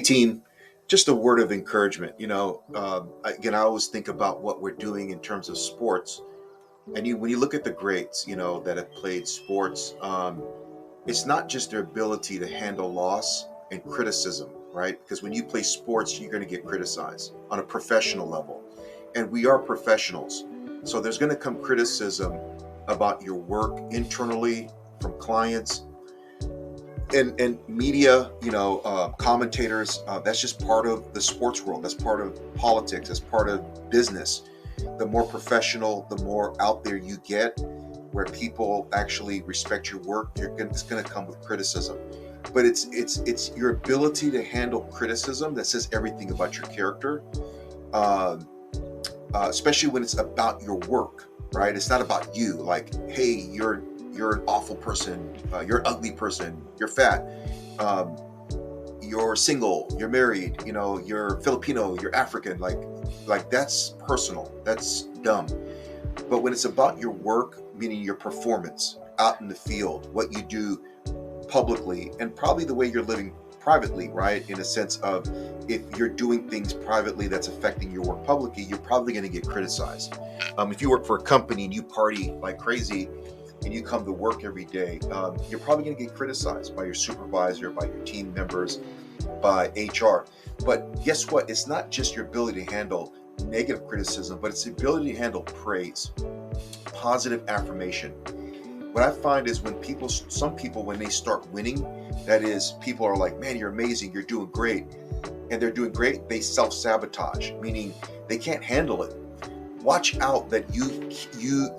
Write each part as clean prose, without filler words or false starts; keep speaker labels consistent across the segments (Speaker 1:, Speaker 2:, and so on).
Speaker 1: team, just a word of encouragement. Again, I always think about what we're doing in terms of sports. And when you look at the greats, that have played sports, it's not just their ability to handle loss and criticism, right? Because when you play sports, you're going to get criticized on a professional level. And we are professionals. So there's going to come criticism about your work internally from clients and media, commentators. That's just part of the sports world. That's part of politics. That's part of business. The more professional, the more out there you get, where people actually respect your work, it's going to come with criticism. But it's your ability to handle criticism that says everything about your character, especially when it's about your work, right? It's not about you. Like, hey, you're an awful person, you're an ugly person, you're fat, you're single, you're married, you're Filipino, you're African. Like that's personal. That's dumb. But when it's about your work, meaning your performance out in the field, what you do publicly, and probably the way you're living privately, right? In a sense of, if you're doing things privately that's affecting your work publicly, you're probably going to get criticized. If you work for a company and you party like crazy and you come to work every day, you're probably going to get criticized by your supervisor, by your team members, by HR. But guess what? It's not just your ability to handle negative criticism, but it's the ability to handle praise, positive affirmation. What I find is some people, when they start winning, that is, people are like, man, you're amazing, you're doing great. And they're doing great, they self-sabotage, meaning they can't handle it. Watch out that you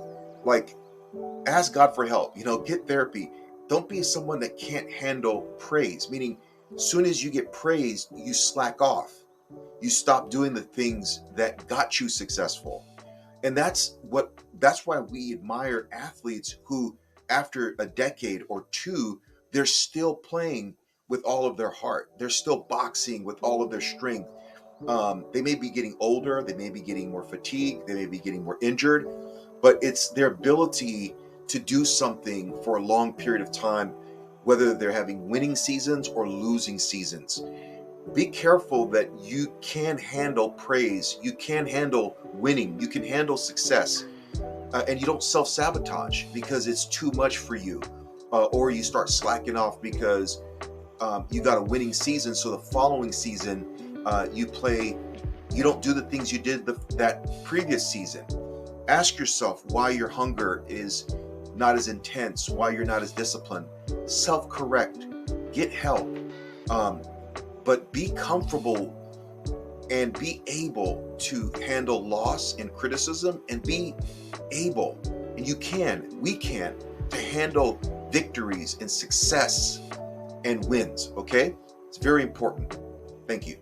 Speaker 1: like, ask God for help, get therapy. Don't be someone that can't handle praise, meaning as soon as you get praised, you slack off. You stop doing the things that got you successful. And that's why we admire athletes who, after a decade or two, they're still playing with all of their heart. They're still boxing with all of their strength. They may be getting older, they may be getting more fatigued, they may be getting more injured, but it's their ability to do something for a long period of time, whether they're having winning seasons or losing seasons. Be careful that you can handle praise, you can handle winning, you can handle success, and you don't self-sabotage because it's too much for you, or you start slacking off because you got a winning season, so the following season you don't do the things you did that previous season. Ask yourself why your hunger is not as intense, why you're not as disciplined. Self-correct, get help, but be comfortable and be able to handle loss and criticism, and be able, and we can, to handle victories and success and wins, okay? It's very important. Thank you.